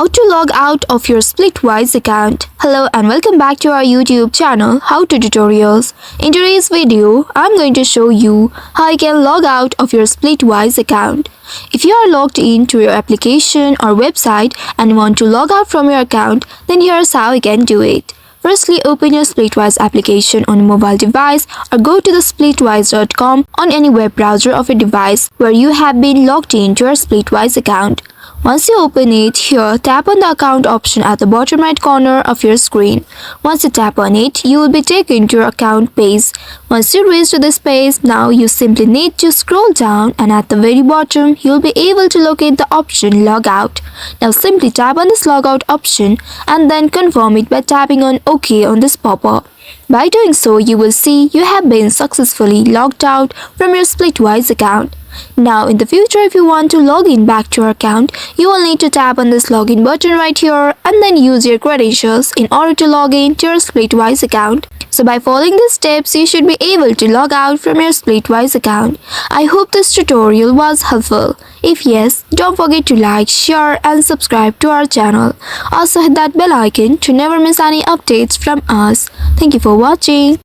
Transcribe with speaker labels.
Speaker 1: How to log out of your Splitwise account. Hello and welcome back to our YouTube channel How to Tutorials. In today's video, I'm going to show you how you can log out of your Splitwise account. If you are logged into your application or website and want to log out from your account, then here's how you can do it. Firstly, open your Splitwise application on a mobile device or go to the splitwise.com on any web browser of your device where you have been logged into your Splitwise account. Once you open it, here tap on the account option at the bottom right corner of your screen. Once you tap on it, you will be taken to your account page. Once you reach to this page, now you simply need to scroll down and at the very bottom, you will be able to locate the option Logout. Now simply tap on this Logout option and then confirm it by tapping on OK on this pop-up. By doing so, you will see you have been successfully logged out from your Splitwise account. Now in the future, if you want to log in back to your account, you will need to tap on this login button right here and then use your credentials in order to log in to your Splitwise account. So by following these steps, you should be able to log out from your Splitwise account. I hope this tutorial was helpful. If yes, don't forget to like, share and subscribe to our channel. Also hit that bell icon to never miss any updates from us. Thank you for watching.